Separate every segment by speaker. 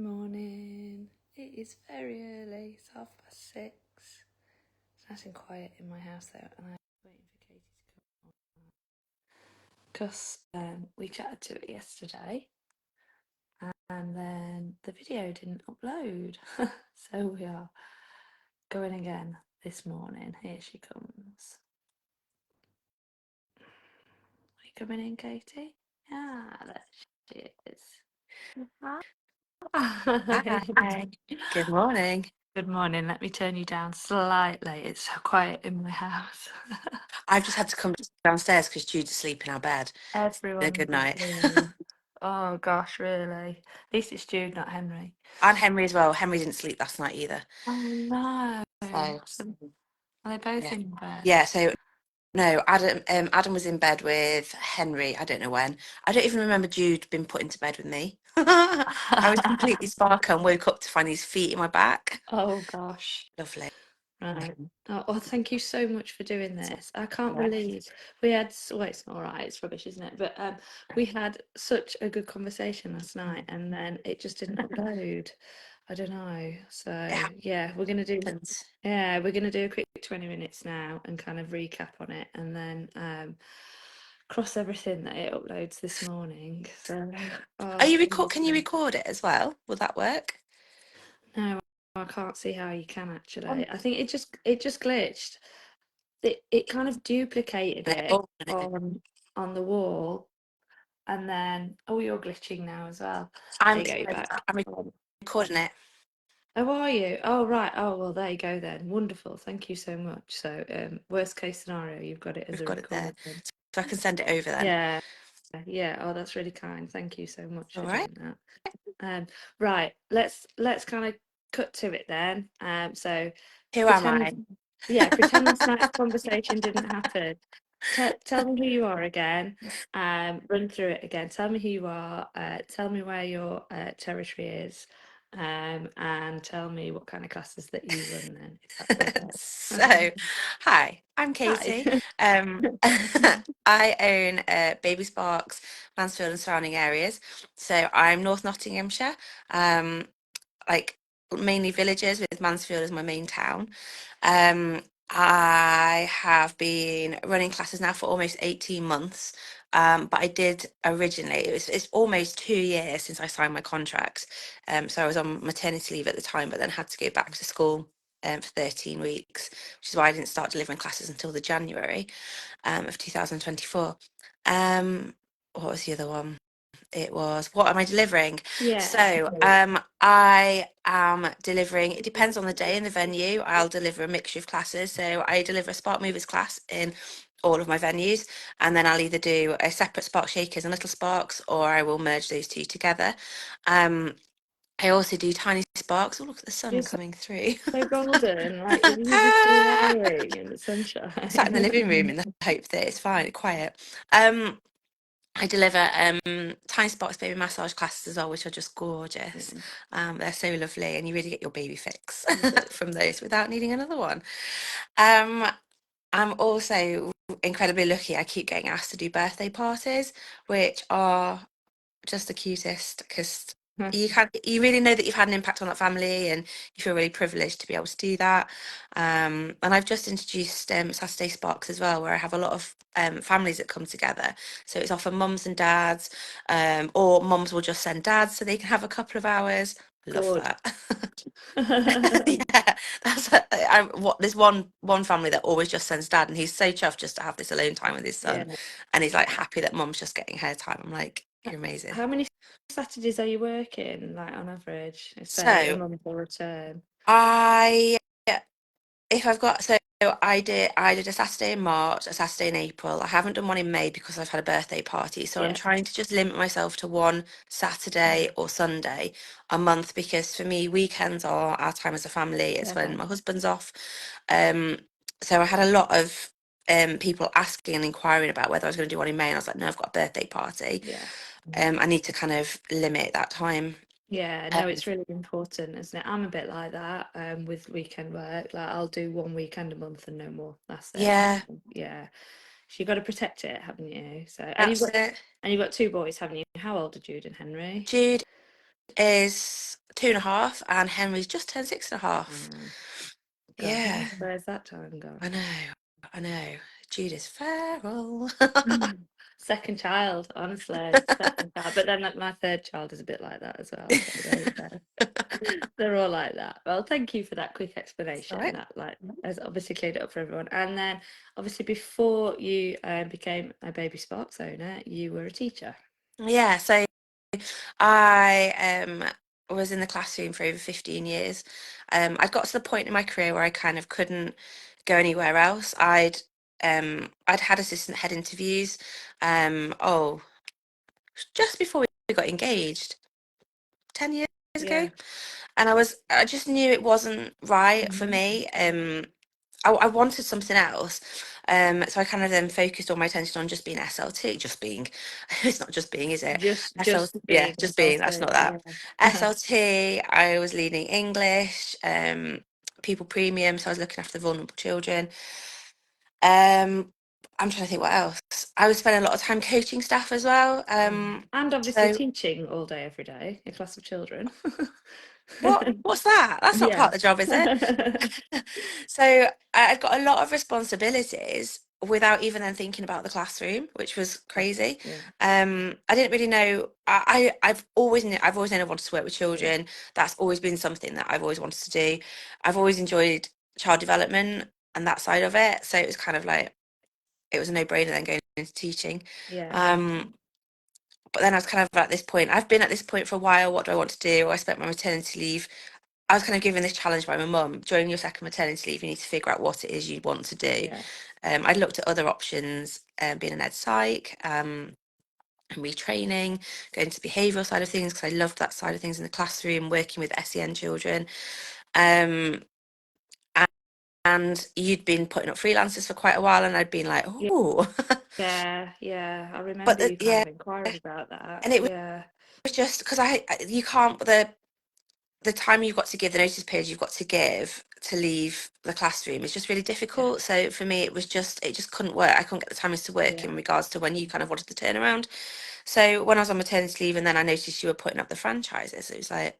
Speaker 1: morning. It is very early. It's 6:30. It's nice and quiet in my house though, and I'm waiting for Katie to come on because we chatted to it yesterday, and then the video didn't upload, so we are going again this morning. Here she comes. Are you coming in, Katie? Ah, there she is.
Speaker 2: Hi. Good morning.
Speaker 1: Good morning. Let me turn you down slightly. It's so quiet in my house.
Speaker 2: I've just had to come downstairs because Jude's asleep in our bed.
Speaker 1: Everyone's
Speaker 2: A good night.
Speaker 1: asleep. Oh gosh, really? At least it's Jude, not Henry.
Speaker 2: And Henry as well. Henry didn't sleep last night either.
Speaker 1: Oh no.
Speaker 2: So
Speaker 1: Are they both
Speaker 2: yeah.
Speaker 1: in bed?
Speaker 2: Yeah, so no, Adam was in bed with Henry, I don't know when. I don't even remember Jude being put into bed with me. I was completely spark and woke up to find his feet in my back.
Speaker 1: Oh gosh.
Speaker 2: Lovely.
Speaker 1: Right. Oh, well, thank you so much for doing this. I can't believe we had. Well, it's all right. It's rubbish, isn't it? But we had such a good conversation last night, and then it just didn't upload. I don't know. So yeah, we're gonna do. Yeah, we're gonna do a quick 20 minutes now and kind of recap on it, and then cross everything that it uploads this morning. So.
Speaker 2: Are you Can you record it as well? Will that work?
Speaker 1: No, I can't see how you can actually. I think it just glitched. It kind of duplicated it on the wall, and then you're glitching now as well. There you go, you're back.
Speaker 2: I'm recording it.
Speaker 1: Oh, are you? Oh, right. Oh, well, there you go then. Wonderful. Thank you so much. So, worst case scenario, you've got it as a recording.
Speaker 2: So I can send it over then.
Speaker 1: Yeah. Oh, that's really kind. Thank you so much for
Speaker 2: right.
Speaker 1: doing that. Right. Let's kind of cut to it then. So
Speaker 2: who am I?
Speaker 1: Yeah, pretend last night's conversation didn't happen. Tell me who you are again. Run through it again. Tell me who you are. Tell me where your territory is. And tell me what kind of classes that you run then. If that's okay.
Speaker 2: So, hi, I'm Katie. I own Baby Sparks, Mansfield and surrounding areas. So I'm North Nottinghamshire, like mainly villages, with Mansfield as my main town. I have been running classes now for almost 18 months. But I did originally, it's almost 2 years since I signed my contract. So I was on maternity leave at the time, but then had to go back to school for 13 weeks, which is why I didn't start delivering classes until the January of 2024. What was the other one? It was, what am I delivering?
Speaker 1: Yeah.
Speaker 2: So I am delivering, it depends on the day and the venue. I'll deliver a mixture of classes. So I deliver a Spark Movers class in all of my venues, and then I'll either do a separate Spark Shakers and Little Sparks, or I will merge those two together. I also do Tiny Sparks. Oh, look at the sun coming through.
Speaker 1: So golden, like you're beautifully glowing in the sunshine.
Speaker 2: Sat in the living room in the hope that it's fine, quiet. I deliver Tiny Sparks baby massage classes as well, which are just gorgeous. They're so lovely, and you really get your baby fix from those without needing another one. I'm also incredibly lucky. I keep getting asked to do birthday parties, which are just the cutest, because you really know that you've had an impact on that family, and you feel really privileged to be able to do that. And I've just introduced Saturday Sparks as well, where I have a lot of families that come together. So it's often mums and dads, or mums will just send dads so they can have a couple of hours. Love that. Yeah, there's one family that always just sends dad, and he's so chuffed just to have this alone time with his son, and he's like happy that mum's just getting her time. I'm like, you're amazing.
Speaker 1: How many Saturdays are you working, like on average? Say a month or a term.
Speaker 2: I did a Saturday in March, a Saturday in April. I haven't done one in May because I've had a birthday party. So I'm trying to just limit myself to one Saturday or Sunday a month, because for me, weekends are our time as a family. It's when my husband's off. So I had a lot of people asking and inquiring about whether I was going to do one in May, and I was like, no, I've got a birthday party. I need to kind of limit that time.
Speaker 1: Yeah, no, it's really important, isn't it? I'm a bit like that with weekend work. Like I'll do one weekend a month and no more. That's it. Yeah. So you've got to protect it, haven't you? So and you've got two boys, haven't you? How old are Jude and Henry?
Speaker 2: Jude is 2.5 and Henry's just turned 6.5.
Speaker 1: God,
Speaker 2: Yeah,
Speaker 1: where's that time gone?
Speaker 2: I know. Judith Farrell.
Speaker 1: Second child, honestly, second child. But then like, my third child is a bit like that as well. So there you go. They're all like that. Well, thank you for that quick explanation.
Speaker 2: Right.
Speaker 1: That like has obviously cleared it up for everyone. And then obviously before you became a Baby Sparks owner, you were a teacher.
Speaker 2: Yeah, so I was in the classroom for over 15 years. I'd got to the point in my career where I kind of couldn't go anywhere else. I'd had assistant head interviews. Just before we got engaged, 10 years ago.
Speaker 1: Yeah.
Speaker 2: And I just knew it wasn't right for me. I wanted something else. So I kind of then focused all my attention on just being SLT, just being, it's not just being, is it?
Speaker 1: Just
Speaker 2: Yeah,
Speaker 1: being
Speaker 2: just being, that's not that.
Speaker 1: SLT. Yeah.
Speaker 2: SLT, I was leading English, people premium, so I was looking after the vulnerable children. I'm trying to think what else. I was spending a lot of time coaching staff as well.
Speaker 1: And obviously
Speaker 2: So
Speaker 1: teaching all day, every day, a class of children.
Speaker 2: what's that? That's not
Speaker 1: Yeah.
Speaker 2: part of the job, is it? So I'd got a lot of responsibilities without even then thinking about the classroom, which was crazy.
Speaker 1: Yeah.
Speaker 2: I didn't really know. I've always known I wanted to work with children. That's always been something that I've always wanted to do. I've always enjoyed child development and that side of it. So it was kind of like it was a no-brainer then going into teaching.
Speaker 1: Yeah.
Speaker 2: But then I was kind of at this point. I've been at this point for a while. What do I want to do? I spent my maternity leave. I was kind of given this challenge by my mum. During your second maternity leave, you need to figure out what it is you want to do.
Speaker 1: Yeah.
Speaker 2: I'd looked at other options, being an ed psych, and retraining, going to the behavioural side of things because I loved that side of things in the classroom, working with SEN children. Um, and you'd been putting up freelancers for quite a while, and I'd been like, oh,
Speaker 1: Yeah. I
Speaker 2: but
Speaker 1: remember you kind
Speaker 2: yeah,
Speaker 1: of inquiring about that.
Speaker 2: and it
Speaker 1: Yeah.
Speaker 2: was just because you can't the time you've got to give, the notice period you've got to give to leave the classroom is just really difficult. So for me, it just couldn't work. I couldn't get the timings to work
Speaker 1: Yeah.
Speaker 2: in regards to when you kind of wanted the turnaround. So when I was on maternity leave and then I noticed you were putting up the franchises, it was like,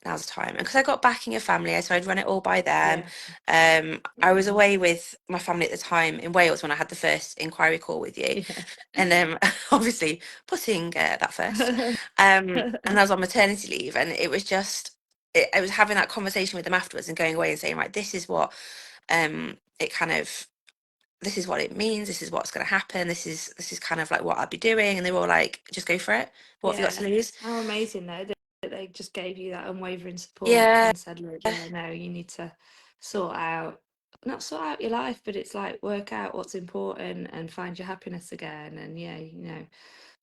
Speaker 2: now's the time. And because I got backing of family, so I'd run it all by them. I was away with my family at the time in Wales when I had the first inquiry call with you.
Speaker 1: Yeah.
Speaker 2: And obviously putting that first. And I was on maternity leave, and it was just I was having that conversation with them afterwards and going away and saying, right, this is what it kind of this is what it means, this is what's going to happen, this is kind of like what I'd be doing. And they were all like, just go for it, what have you got to lose?
Speaker 1: How amazing though that they just gave you that unwavering support
Speaker 2: Yeah.
Speaker 1: and said, look, yeah, no, you need to not sort out your life, but it's like work out what's important and find your happiness again. And yeah,
Speaker 2: And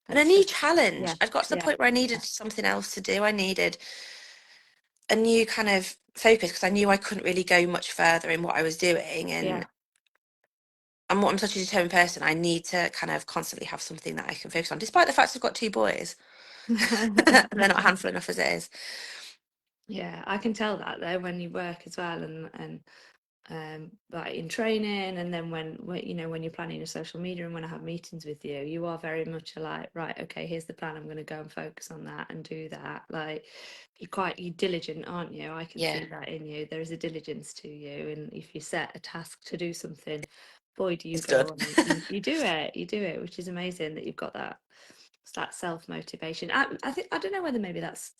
Speaker 2: a
Speaker 1: that's
Speaker 2: new
Speaker 1: just
Speaker 2: challenge. I'd got to the
Speaker 1: yeah,
Speaker 2: point where I needed something else to do. I needed a new kind of focus because I knew I couldn't really go much further in what I was doing.
Speaker 1: yeah.
Speaker 2: And what I'm such a determined person, I need to kind of constantly have something that I can focus on, despite the fact I've got 2 boys. They're not a handful enough as it is.
Speaker 1: Yeah, I can tell that though when you work as well and like in training, and then when you're planning your social media and when I have meetings with you, you are very much like, right, okay, here's the plan, I'm going to go and focus on that and do that. Like you're diligent, aren't you? I can
Speaker 2: Yeah,
Speaker 1: see that in you. There is a diligence to you, and if you set a task to do something, boy, do you
Speaker 2: it's done.
Speaker 1: go on and you do it, which is amazing that you've got that self-motivation. I think, I don't know whether maybe that's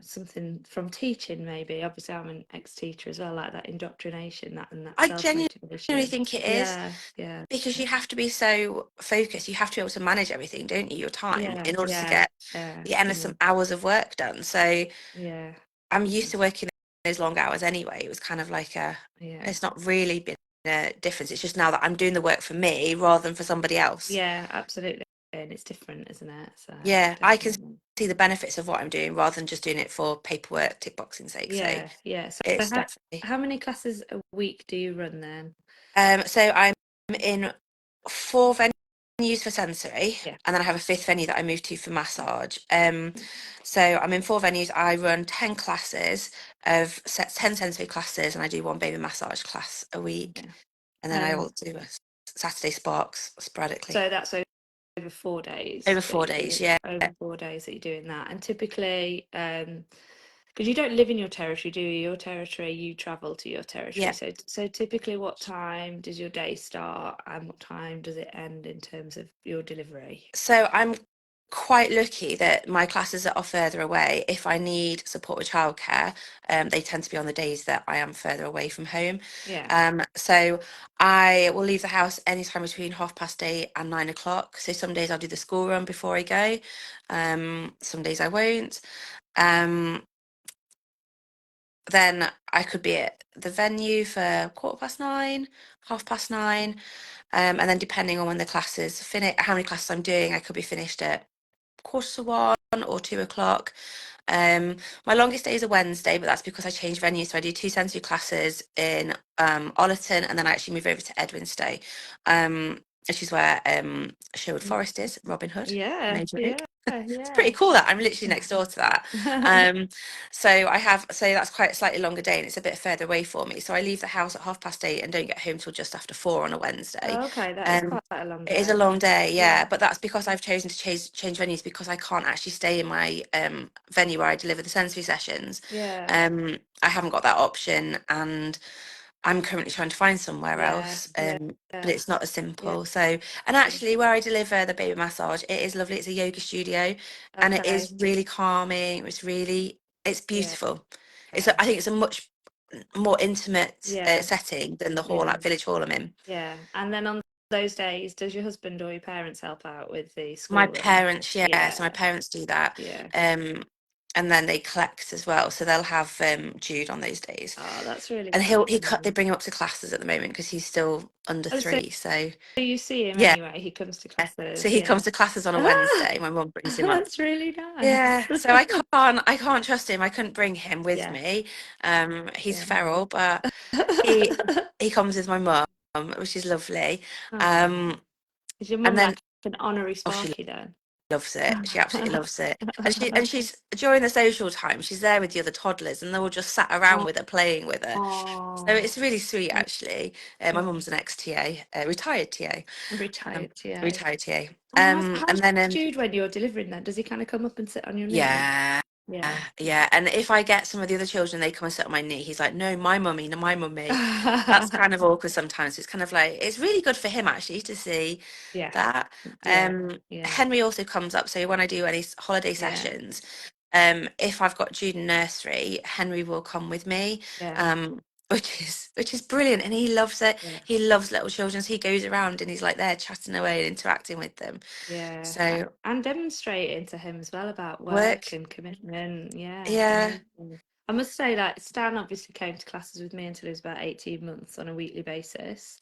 Speaker 1: something from teaching. Maybe obviously I'm an ex-teacher as well, like that indoctrination, that
Speaker 2: I genuinely
Speaker 1: self-motivation.
Speaker 2: think it is
Speaker 1: Yeah
Speaker 2: because you have to be so focused. You have to be able to manage everything, don't you? Your time
Speaker 1: yeah
Speaker 2: in order to
Speaker 1: yeah
Speaker 2: get
Speaker 1: yeah
Speaker 2: the endless hours of work done. So
Speaker 1: yeah
Speaker 2: I'm used to working those long hours anyway. It was kind of like
Speaker 1: yeah
Speaker 2: it's not really been a difference. It's just now that I'm doing the work for me rather than for somebody else.
Speaker 1: yeah absolutely. And it's different, isn't it? So
Speaker 2: Yeah, I can
Speaker 1: definitely.
Speaker 2: see the benefits of what I'm doing rather than just doing it for paperwork, tick boxing sake. So
Speaker 1: Yeah, so
Speaker 2: it's definitely.
Speaker 1: how many classes a week do you run then?
Speaker 2: So I'm in 4 venues for sensory,
Speaker 1: Yeah.
Speaker 2: and then I have a fifth venue that I moved to for massage. So I'm in 4 venues. I run 10 classes of 10 sensory classes, and I do one baby massage class a week,
Speaker 1: Yeah.
Speaker 2: and then I also do a Saturday sparks sporadically.
Speaker 1: So that's over 4 days.
Speaker 2: Over 4 days, yeah.
Speaker 1: Over 4 days that you're doing that, and typically, because you don't live in your territory, do you? Your territory, you travel to your territory.
Speaker 2: Yeah.
Speaker 1: So typically, what time does your day start, and what time does it end in terms of your delivery?
Speaker 2: So I'm quite lucky that my classes that are further away, if I need support with childcare, they tend to be on the days that I am further away from home.
Speaker 1: Yeah.
Speaker 2: So I will leave the house anytime between 8:30 and 9 o'clock. So some days I'll do the school run before I go. Some days I won't. Um, then I could be at the venue for 9:15, 9:30. And then depending on when the classes finish, how many classes I'm doing, I could be finished at 1:45 or 2 o'clock. My longest day is a Wednesday, but that's because I change venue. So I do 2 sensory classes in Ollerton, and then I actually move over to Edwinstowe, which is where Sherwood Forest is, Robin Hood.
Speaker 1: Yeah,
Speaker 2: No joke.
Speaker 1: yeah,
Speaker 2: It's pretty
Speaker 1: yeah.
Speaker 2: cool that I'm literally next door to that. So that's quite a slightly longer day, and it's a bit further away for me. So I leave the house at 8:30 and don't get home till just after 4 on a Wednesday.
Speaker 1: Okay, that is
Speaker 2: Um,
Speaker 1: quite a long
Speaker 2: it is a
Speaker 1: day.
Speaker 2: long day, yeah,
Speaker 1: Yeah,
Speaker 2: but that's because I've chosen to change venues because I can't actually stay in my venue where I deliver the sensory sessions.
Speaker 1: yeah,
Speaker 2: I haven't got that option, and I'm currently trying to find somewhere
Speaker 1: yeah,
Speaker 2: else,
Speaker 1: yeah,
Speaker 2: but it's not as
Speaker 1: yeah.
Speaker 2: simple. So, and actually, where I deliver the baby massage, it is lovely. It's a yoga studio, and it
Speaker 1: Okay,
Speaker 2: is really calming. It's
Speaker 1: yeah,
Speaker 2: beautiful.
Speaker 1: okay.
Speaker 2: I think it's a much more intimate
Speaker 1: Yeah,
Speaker 2: setting than the hall,
Speaker 1: yeah,
Speaker 2: like Village Hall I'm in.
Speaker 1: yeah. And then on those days, does your husband or your parents help out with the
Speaker 2: My
Speaker 1: school run?
Speaker 2: parents, yeah, so my
Speaker 1: Yeah,
Speaker 2: parents do that.
Speaker 1: yeah.
Speaker 2: Um, and then they collect as well. So they'll have Jude on those days.
Speaker 1: Oh, that's really
Speaker 2: And
Speaker 1: nice.
Speaker 2: they bring him up to classes at the moment because he's still under
Speaker 1: Oh, so
Speaker 2: 3. So
Speaker 1: you see him
Speaker 2: yeah.
Speaker 1: anyway. He comes to
Speaker 2: So
Speaker 1: classes.
Speaker 2: he
Speaker 1: Yeah.
Speaker 2: comes to classes on a
Speaker 1: Ah,
Speaker 2: Wednesday. My mum brings him up.
Speaker 1: that's really nice.
Speaker 2: Yeah. So I can't trust him. I couldn't bring him with
Speaker 1: Yeah,
Speaker 2: me. He's
Speaker 1: yeah.
Speaker 2: feral, but he he comes with my mum, which is lovely.
Speaker 1: Oh,
Speaker 2: Um,
Speaker 1: is your
Speaker 2: and
Speaker 1: mum
Speaker 2: then
Speaker 1: like an honorary
Speaker 2: oh, she
Speaker 1: Sparky then?
Speaker 2: loves it. She absolutely loves it. And she's during the social time, she's there with the other toddlers, and they're all just sat around
Speaker 1: Oh,
Speaker 2: with her, playing with her. So
Speaker 1: oh,
Speaker 2: it's really sweet,
Speaker 1: yeah.
Speaker 2: actually. My mum's an ex-TA, retired TA,
Speaker 1: Retired TA.
Speaker 2: retired TA.
Speaker 1: Oh, how's
Speaker 2: And then
Speaker 1: Jude when you're delivering then? Does he kind of come up and sit on your knee?
Speaker 2: yeah,
Speaker 1: Yeah.
Speaker 2: yeah. And if I get some of the other children, they come and sit on my knee. He's like, "No, my mummy, no, my mummy." That's kind of awkward sometimes. It's kind of like it's really good for him actually to see
Speaker 1: Yeah,
Speaker 2: that.
Speaker 1: yeah, yeah,
Speaker 2: Henry also comes up. So when I do any holiday
Speaker 1: yeah,
Speaker 2: sessions, if I've got Jude in nursery, Henry will come with me,
Speaker 1: yeah,
Speaker 2: um, which is brilliant, and he loves it.
Speaker 1: yeah,
Speaker 2: He loves little children. So he goes around and he's like there chatting away and interacting with them.
Speaker 1: yeah.
Speaker 2: So
Speaker 1: And demonstrating to him as well about work
Speaker 2: work,
Speaker 1: and commitment. Yeah,
Speaker 2: yeah,
Speaker 1: amazing. I must say that Stan obviously came to classes with me until he was about 18 months on a weekly basis,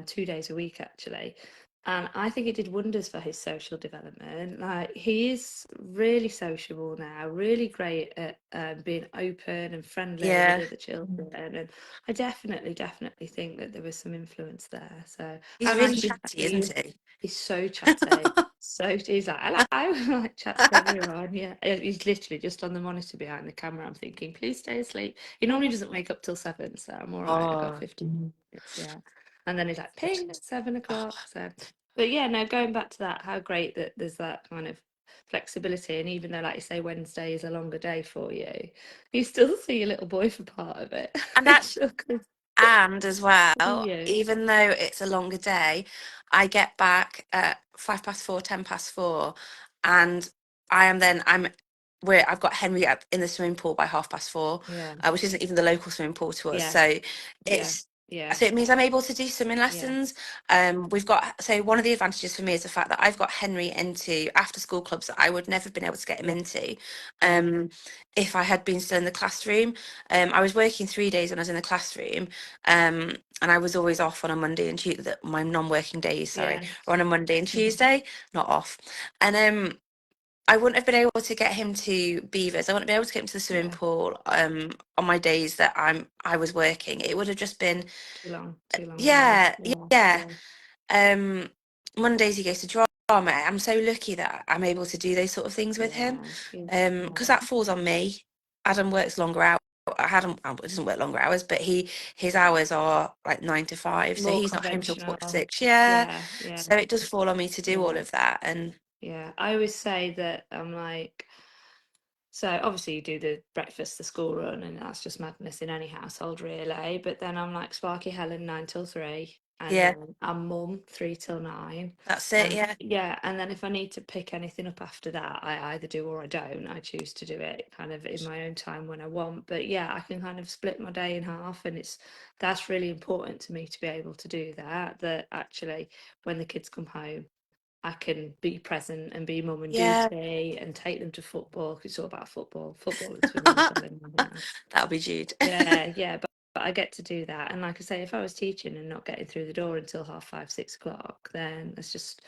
Speaker 1: 2 days a week actually. And I think it did wonders for his social development. Like he is really sociable now, really great at being open and friendly with
Speaker 2: yeah.
Speaker 1: other children. And I definitely think that there was some influence there. So
Speaker 2: He's
Speaker 1: how
Speaker 2: really
Speaker 1: nice is
Speaker 2: chatty,
Speaker 1: that?
Speaker 2: isn't he?
Speaker 1: He's so chatty. So he's like, hello, like chats to everyone. Yeah, he's literally just on the monitor behind the camera. I'm thinking, please stay asleep. He normally doesn't wake up till 7, so I'm all right. I've got
Speaker 2: Oh,
Speaker 1: 15 minutes. Yeah, and then he's like, ping at 7 o'clock. So, but yeah, no, going back to that, how great that there's that kind of flexibility. And even though, like you say, Wednesday is a longer day for you still see your little boy for part of it.
Speaker 2: and
Speaker 1: It's
Speaker 2: that's
Speaker 1: so good.
Speaker 2: and as well,
Speaker 1: You,
Speaker 2: even though it's a longer day, I get back at 4:05, 4:10, and I'm where I've got Henry up in the swimming pool by 4:30,
Speaker 1: yeah,
Speaker 2: which isn't even the local swimming pool to us.
Speaker 1: yeah,
Speaker 2: So
Speaker 1: yeah,
Speaker 2: it's
Speaker 1: yeah,
Speaker 2: so it means I'm able to do swimming
Speaker 1: yeah,
Speaker 2: lessons. We've got so one of the advantages for me is the fact that I've got Henry into after school clubs that I would never have been able to get him
Speaker 1: yeah,
Speaker 2: into
Speaker 1: yeah,
Speaker 2: if I had been still in the classroom. I was working 3 days when I was in the classroom, and I was always off on a Monday and Tuesday, my non-working days, sorry,
Speaker 1: yeah.
Speaker 2: or on a Monday and Tuesday, not off. And I wouldn't have been able to get him to Beavers. I wouldn't be able to get him to the swimming
Speaker 1: Yeah,
Speaker 2: pool on my days that I was working. It would have just been
Speaker 1: too long a day.
Speaker 2: yeah,
Speaker 1: Yeah,
Speaker 2: yeah.
Speaker 1: yeah,
Speaker 2: Um, Mondays he goes to drama. I'm so lucky that I'm able to do those sort of things with him.
Speaker 1: yeah, yeah,
Speaker 2: Because that falls on me. Adam works longer hours, I had him, it doesn't work longer hours, but his hours are like 9 to 5, so
Speaker 1: More
Speaker 2: he's not home till
Speaker 1: conventional.
Speaker 2: 4 to 6. Yeah.
Speaker 1: Yeah.
Speaker 2: So it does fall on me to do all
Speaker 1: Yeah.
Speaker 2: of that. And
Speaker 1: Yeah. I always say that I'm like, so obviously you do the breakfast, the school run, and that's just madness in any household, really. But then I'm like Sparky Helen 9 till 3, and
Speaker 2: yeah,
Speaker 1: then I'm mum 3 till 9.
Speaker 2: that's it. Yeah.
Speaker 1: Yeah, and then if I need to pick anything up after that, I either do or I don't. I choose to do it kind of in my own time when I want. But yeah, I can kind of split my day in half, and that's really important to me to be able to do that. That actually, when the kids come home, I can be present and be mum and
Speaker 2: Yeah.
Speaker 1: duty and take them to football. 'Cause it's all about football and swimming as well in my house.
Speaker 2: That'll be Jude.
Speaker 1: Yeah, but I get to do that. And like I say, if I was teaching and not getting through the door until 5:30, 6 o'clock, then it's just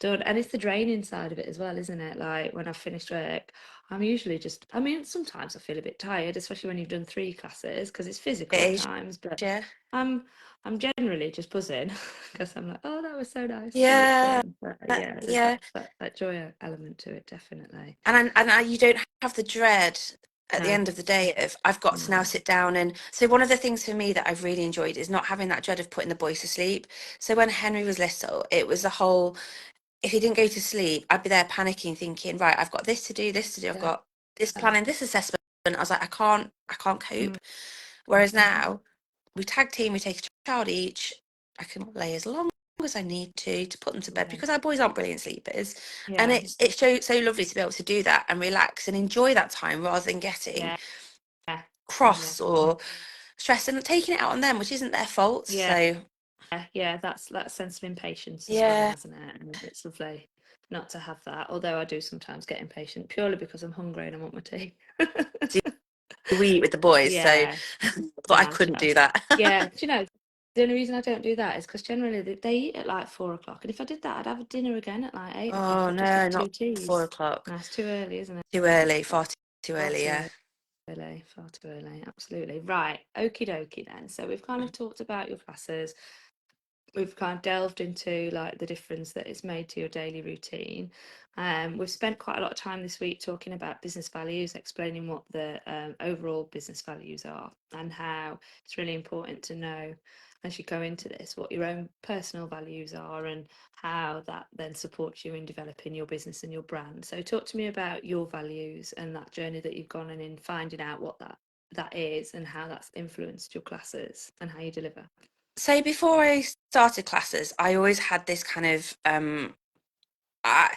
Speaker 1: done. And it's the draining side of it as well, isn't it? Like when I've finished work, I'm usually just, I mean, sometimes I feel a bit tired, especially when you've done 3 classes, because it's physical
Speaker 2: It
Speaker 1: at
Speaker 2: is.
Speaker 1: times, but
Speaker 2: Yeah.
Speaker 1: I'm I'm generally just buzzing because I'm like, oh, that was so nice and it's
Speaker 2: Yeah.
Speaker 1: done. But yeah, there's
Speaker 2: Yeah.
Speaker 1: that joy element to it, definitely.
Speaker 2: You don't have the dread at the
Speaker 1: No,
Speaker 2: end of the day of I've got to now
Speaker 1: no,
Speaker 2: sit down. And so one of the things for me that I've really enjoyed is not having that dread of putting the boys to sleep. So when Henry was little, it was the whole, if he didn't go to sleep, I'd be there panicking, thinking, right, I've got this to do, I've
Speaker 1: yeah,
Speaker 2: got this planning, this assessment. I was like, I can't
Speaker 1: mm,
Speaker 2: cope. Whereas now we tag team, we take a child each. I can lay as long as I need to put them to bed
Speaker 1: yeah,
Speaker 2: because our boys aren't brilliant sleepers. And
Speaker 1: yeah,
Speaker 2: it's so lovely to be able to do that and relax and enjoy that time rather than getting
Speaker 1: yeah, yeah, yeah,
Speaker 2: cross or stressed and taking it out on them, which isn't their fault.
Speaker 1: yeah,
Speaker 2: So
Speaker 1: yeah. That's that sense of impatience has gone,
Speaker 2: yeah,
Speaker 1: hasn't it? And it's lovely not to have that. Although I do sometimes get impatient purely because I'm hungry and I want my tea.
Speaker 2: we eat with the boys, so I
Speaker 1: Yeah,
Speaker 2: thought I
Speaker 1: no,
Speaker 2: couldn't do that.
Speaker 1: yeah. Do you know the only reason I don't do that is because generally they eat at like 4 o'clock, and if I did that, I'd have a dinner again at like 8 o'clock.
Speaker 2: Oh
Speaker 1: I'd just
Speaker 2: no,
Speaker 1: have two
Speaker 2: not four
Speaker 1: teas.
Speaker 2: o'clock.
Speaker 1: No, it's too early, isn't it?
Speaker 2: Too early, far too
Speaker 1: Far
Speaker 2: early. Yeah.
Speaker 1: too early, far too early. Absolutely right. Okie dokie then. So we've kind of talked about your classes, we've kind of delved into like the difference that it's made to your daily routine. We've spent quite a lot of time this week talking about business values, explaining what the overall business values are and how it's really important to know as you go into this what your own personal values are and how that then supports you in developing your business and your brand. So talk to me about your values and that journey that you've gone on in finding out what that is and how that's influenced your classes and how you deliver.
Speaker 2: So before I started classes, I always had this kind of I,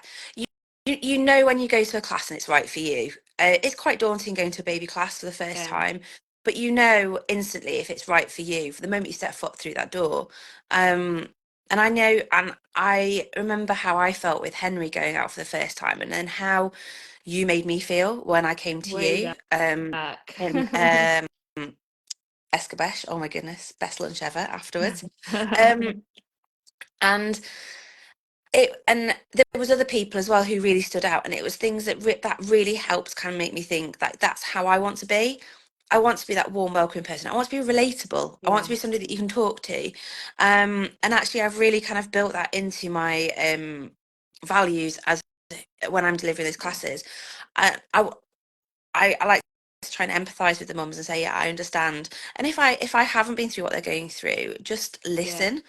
Speaker 2: you know when you go to a class and it's right for you. It's quite daunting going to a baby class for the first
Speaker 1: Yeah.
Speaker 2: time, but you know instantly if it's right for you for the moment you step foot through that door. And I know, and I remember how I felt with Henry going out for the first time, and then how you made me feel when I came to
Speaker 1: Way
Speaker 2: you.
Speaker 1: back.
Speaker 2: In Escabeche. Oh my goodness, best lunch ever afterwards. Um, and and there was other people as well who really stood out, and it was things that that really helped kind of make me think that that's how I want to be. I want to be that warm, welcoming person. I want to be relatable. I want to
Speaker 1: Yeah,
Speaker 2: be somebody that you can talk to. And actually, I've really kind of built that into my values as when I'm delivering those
Speaker 1: yeah,
Speaker 2: classes. I like to try and empathise with the mums and say, yeah, I understand. And if I haven't been through what they're going through, just
Speaker 1: yeah,
Speaker 2: listen.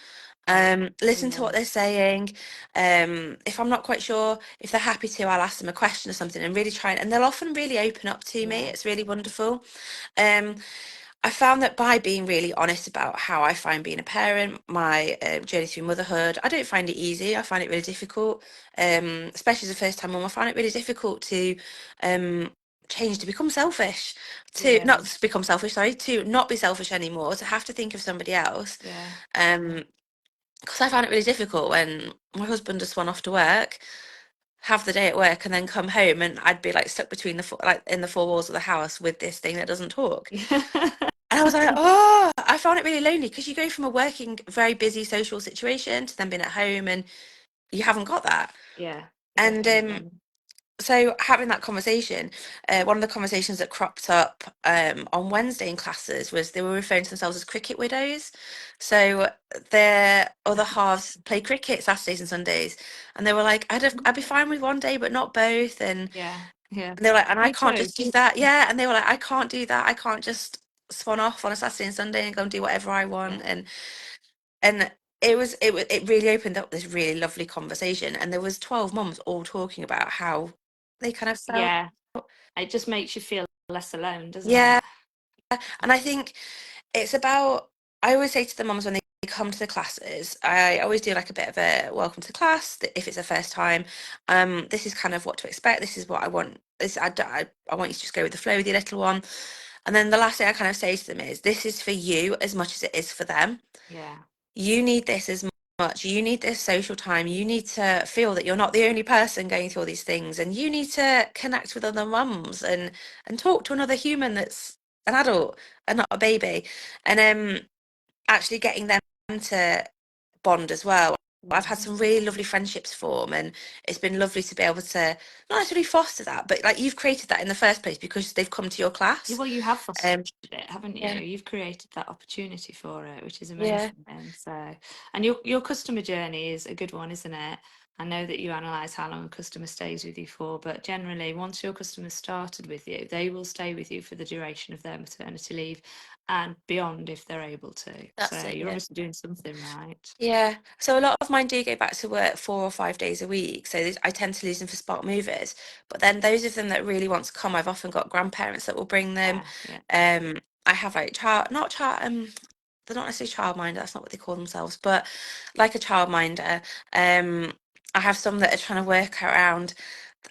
Speaker 2: Listen to
Speaker 1: yeah,
Speaker 2: what they're saying. If I'm not quite sure, if they're happy to, I'll ask them a question or something and really try and they'll often really open up to me.
Speaker 1: yeah,
Speaker 2: It's really wonderful. Um, I found that by being really honest about how I find being a parent, my journey through motherhood, I don't find it easy. I find it really difficult, especially as a first time mum. I find it really difficult to um, change, to become selfish, to
Speaker 1: yeah,
Speaker 2: not to become selfish, sorry, to not be selfish anymore, to have to think of somebody else.
Speaker 1: yeah,
Speaker 2: Because I found it really difficult when my husband just went off to work, have the day at work, and then come home, and I'd be like stuck between like in the four walls of the house with this thing that doesn't talk.
Speaker 1: yeah,
Speaker 2: And I was like, oh, I found it really lonely because you go from a working, very busy social situation to then being at home and you haven't got that.
Speaker 1: yeah,
Speaker 2: And
Speaker 1: definitely.
Speaker 2: so having that conversation, one of the conversations that cropped up on Wednesday in classes was they were referring to themselves as cricket widows. So their other halves play cricket Saturdays and Sundays. And they were like, I'd be fine with one day, but not both. And
Speaker 1: Yeah, Yeah.
Speaker 2: And they were like, and I
Speaker 1: Me
Speaker 2: can't
Speaker 1: too.
Speaker 2: just do that. Yeah. And they were like, I can't do that. I can't just swan off on a Saturday and Sunday and go and do whatever I want.
Speaker 1: Yeah.
Speaker 2: And it really opened up this really lovely conversation. And there was 12 mums all talking about how they kind of felt.
Speaker 1: Yeah. It just makes you feel less alone, doesn't
Speaker 2: Yeah.
Speaker 1: it?
Speaker 2: And I think it's about, I always say to the mums when they come to the classes, I always do like a bit of a welcome to class if it's the first time. This is kind of what to expect. This is what I want. I want you to just go with the flow with your little one. And then the last thing I kind of say to them is, this is for you as much as it is for them.
Speaker 1: Yeah.
Speaker 2: You need this as much. You need this social time. You need to feel that you're not the only person going through all these things, and you need to connect with other mums and talk to another human that's an adult and not a baby. And actually getting them to bond as well. I've had some really lovely friendships form, and it's been lovely to be able to not necessarily foster that, but like you've created that in the first place because they've come to your class.
Speaker 1: Well, you have fostered
Speaker 2: Um,
Speaker 1: it, haven't you?
Speaker 2: yeah,
Speaker 1: You've created that opportunity for it, which is
Speaker 2: yeah,
Speaker 1: amazing. And so, and your customer journey is a good one, isn't it? I know that you analyse how long a customer stays with you for, but generally, once your customer started with you, they will stay with you for the duration of their maternity leave and beyond if they're able to.
Speaker 2: that's
Speaker 1: So
Speaker 2: it.
Speaker 1: you're
Speaker 2: Yeah.
Speaker 1: obviously doing something right.
Speaker 2: Yeah, so a lot of mine do go back to work 4 or 5 days a week. So I tend to lose them for spot movers. But then those of them that really want to come, I've often got grandparents that will bring them.
Speaker 1: Yeah.
Speaker 2: I have like not child, they're not necessarily childminder. That's not what they call themselves, but like a childminder. I have some that are trying to work around.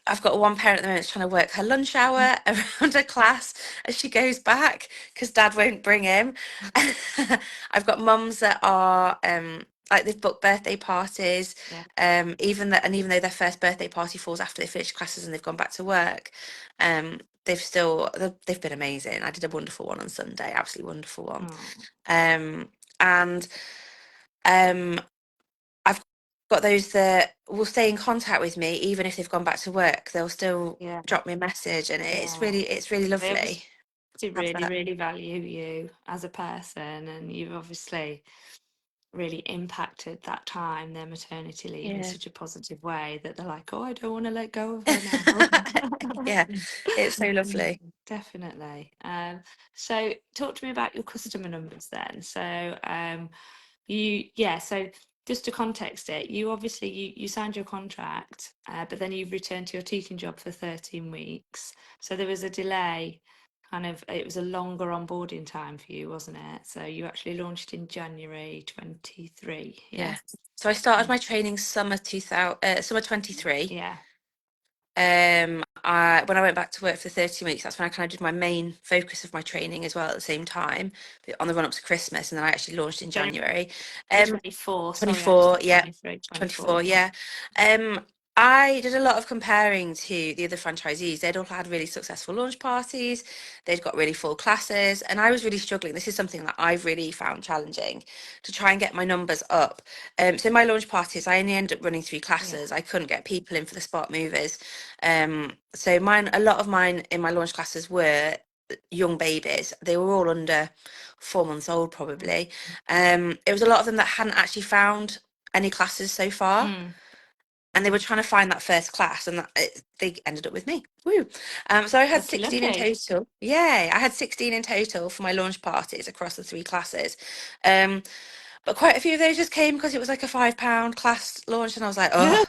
Speaker 2: I've got one parent at the moment that's trying to work her lunch hour around her class as she goes back because dad won't bring him. I've got mums that are like they've booked birthday parties,
Speaker 1: Yeah.
Speaker 2: even though their first birthday party falls after they finish classes and they've gone back to work, they've been amazing. I did a wonderful one on Sunday, absolutely wonderful one.
Speaker 1: Oh,
Speaker 2: And I've got those that will stay in contact with me even if they've gone back to work. They'll still
Speaker 1: yeah.
Speaker 2: drop me a message, and
Speaker 1: Yeah.
Speaker 2: it's really
Speaker 1: They obviously
Speaker 2: lovely. Have
Speaker 1: really,
Speaker 2: that.
Speaker 1: really value you as a person, and you've obviously really impacted that time, their maternity leave, in
Speaker 2: Yeah.
Speaker 1: such a positive way that they're like, oh, I don't want to let go of her now.
Speaker 2: Yeah, it's so lovely.
Speaker 1: Definitely. So talk to me about your customer numbers then. So so just to context it, you obviously you signed your contract, but then you've returned to your teaching job for 13 weeks. So there was a delay, it was a longer onboarding time for you, wasn't it? So you actually launched in January 23.
Speaker 2: Yeah.
Speaker 1: Yes.
Speaker 2: So I started my training summer 23.
Speaker 1: Yeah.
Speaker 2: When I went back to work for 13 weeks, that's when I kind of did my main focus of my training as well at the same time, on the run up to Christmas, and then I actually launched in January.
Speaker 1: 24. Sorry, I just
Speaker 2: 24,
Speaker 1: did
Speaker 2: yeah,
Speaker 1: 23, 24.
Speaker 2: 24, yeah. I did a lot of comparing to the other franchisees. They'd all had really successful launch parties, they'd got really full classes, and I was really struggling. This is something that I've really found challenging to try and get my numbers up. So my launch parties, I only ended up running 3 classes. I couldn't get people in for the spot movers. So a lot of mine in my launch classes were young babies. They were all under 4 months old, probably. It was a lot of them that hadn't actually found any classes so far,
Speaker 1: Mm.
Speaker 2: and they were trying to find that first class, and they ended up with me. Woo! So I had
Speaker 1: Lucky,
Speaker 2: 16 in
Speaker 1: lucky.
Speaker 2: total. Yay! I had 16 in total for my launch parties across the 3 classes. But quite a few of those just came because it was like a £5 class launch, and I was like, oh,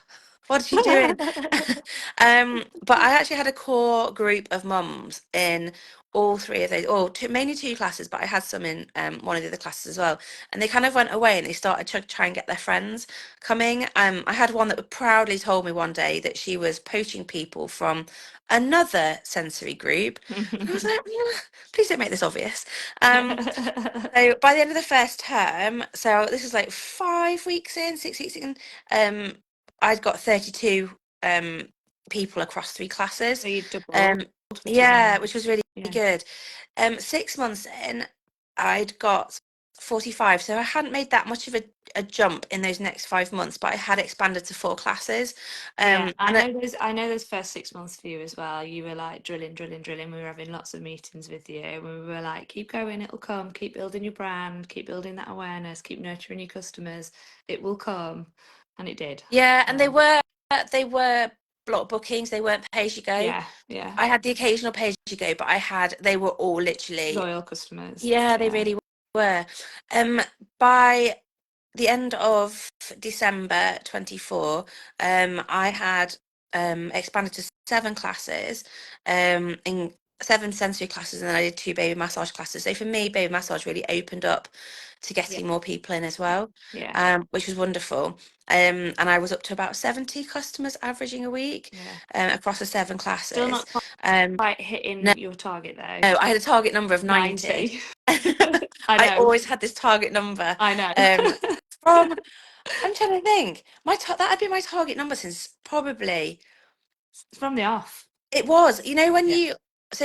Speaker 2: what are you doing? But I actually had a core group of mums in all 3 of those, or mainly 2 classes, but I had some in one of the other classes as well. And they kind of went away and they started to try and get their friends coming. I had one that proudly told me one day that she was poaching people from another sensory group. And I was like, please don't make this obvious. So by the end of the first term, so this is like 5 weeks in, 6 weeks in, I'd got 32 people across 3 classes.
Speaker 1: So you doubled,
Speaker 2: Um,
Speaker 1: which is
Speaker 2: yeah, which was really
Speaker 1: yeah.
Speaker 2: good. 6 months in, I'd got 45. So I hadn't made that much of a jump in those next 5 months, but I had expanded to 4 classes.
Speaker 1: Yeah, I
Speaker 2: And
Speaker 1: know those. I know those first 6 months for you as well. You were like drilling, drilling, drilling. We were having lots of meetings with you, and we were like, "Keep going, it'll come. Keep building your brand. Keep building that awareness. Keep nurturing your customers. It will come," and it did.
Speaker 2: yeah, and
Speaker 1: So,
Speaker 2: they were block bookings. They weren't pay as you go.
Speaker 1: Yeah.
Speaker 2: I had the occasional pay as you go, but they were all literally
Speaker 1: Loyal customers.
Speaker 2: Yeah, they really were. By the end of December 24, I had expanded to 7 classes, in 7 sensory classes, and then I did 2 baby massage classes. So for me, baby massage really opened up to getting more people in as well, which was wonderful. And I was up to about 70 customers averaging a week, across the 7 classes.
Speaker 1: Still not quite hitting your target though.
Speaker 2: No, I had a target number of 90.
Speaker 1: I
Speaker 2: always had this target number.
Speaker 1: I know.
Speaker 2: I'm trying to think. That had been my target number since probably
Speaker 1: from the off.
Speaker 2: It was. You know, when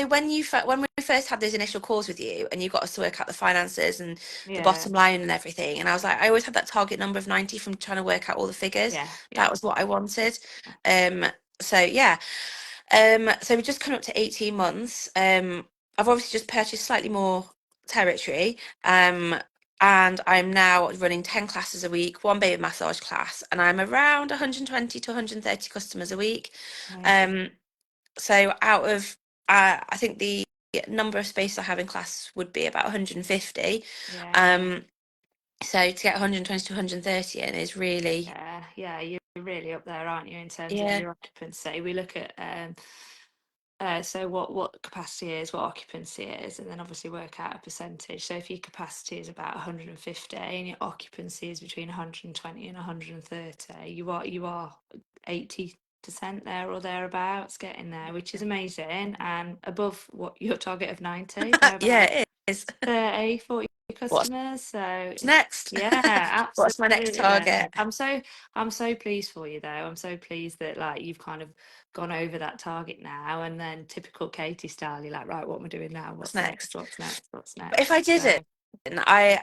Speaker 2: when we first had those initial calls with you, and you got us to work out the finances and the bottom line and everything, and I was like, I always had that target number of 90 from trying to work out all the figures. That was what I wanted. So yeah. So we're just coming up to 18 months. I've obviously just purchased slightly more territory. And I'm now running 10 classes a week, 1 baby massage class, and I'm around 120 to 130 customers a week. So out of, I think the number of spaces I have in class would be about 150. So to get 120 to 130 in is really...
Speaker 1: Yeah, you're really up there, aren't you, in terms of your occupancy? We look at so what capacity is, what occupancy is, and then obviously work out a percentage. So if your capacity is about 150 and your occupancy is between 120 and 130, you are 80% there or thereabouts, getting there, which is amazing, and above what your target of 90.
Speaker 2: Yeah, it is.
Speaker 1: 30, 40 customers. So
Speaker 2: next?
Speaker 1: Yeah, absolutely.
Speaker 2: What's my next target?
Speaker 1: I'm so pleased for you though. I'm so pleased that like you've kind of gone over that target now, and then typical Katie style, you're like, right, what am I doing now? What's next? What's next?
Speaker 2: But if I did it, I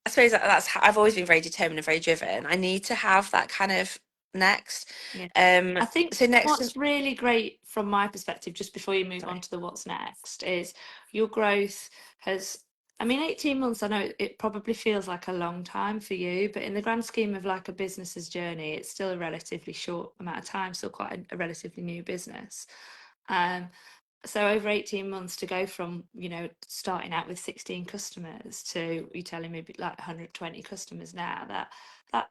Speaker 2: suppose I've always been very determined and very driven. I need to have that kind of next.
Speaker 1: I think
Speaker 2: so next
Speaker 1: what's really great from my perspective, just before you move on to the what's next, is your growth has, I mean, 18 months, I know it probably feels like a long time for you, but in the grand scheme of like a business's journey, it's still a relatively short amount of time, still quite a relatively new business. So over 18 months to go from, starting out with 16 customers to, you're telling me like 120 customers now, that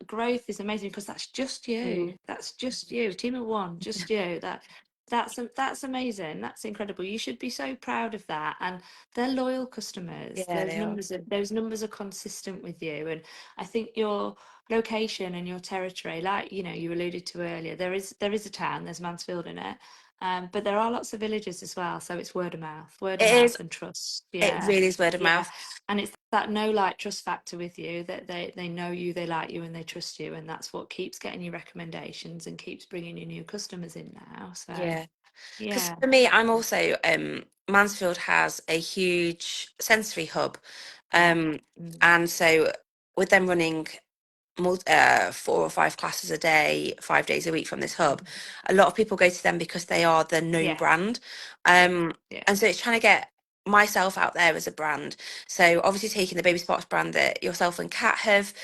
Speaker 1: growth is amazing, because that's just you. That's just you. Team of one, just you. That's amazing. That's incredible. You should be so proud of that. And they're loyal customers. Those numbers are consistent with you. And I think your location and your territory, like you alluded to earlier, there is a town, there's Mansfield in it. But there are lots of villages as well, so it's word of mouth and trust.
Speaker 2: It really is word of mouth,
Speaker 1: and it's that know, like, trust factor with you, that they know you, they like you, and they trust you, and that's what keeps getting you recommendations and keeps bringing you new customers in now. So
Speaker 2: because for me, I'm also Mansfield has a huge sensory hub, and so with them running 4 or 5 classes a day, 5 days a week from this hub, a lot of people go to them because they are the known brand, and so it's trying to get myself out there as a brand. So obviously taking the Baby Sparks brand that yourself and Kat have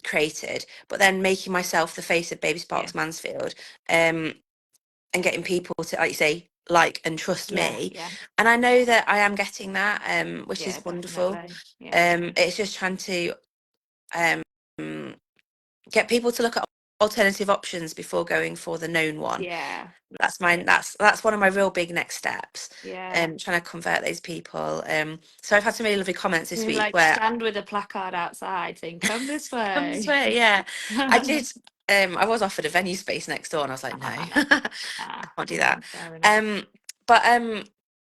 Speaker 2: created, but then making myself the face of Baby Sparks Mansfield, and getting people to, like you say, like and trust me. And I know that I am getting that, which is wonderful. It's just trying to get people to look at alternative options before going for the known one. That's one of my real big next steps. Trying to convert those people. So I've had some really lovely comments this week,
Speaker 1: like,
Speaker 2: where
Speaker 1: stand with a placard outside saying, come this way.
Speaker 2: Come this way. Yeah. I did. I was offered a venue space next door, and I was like, no, I can't do that. But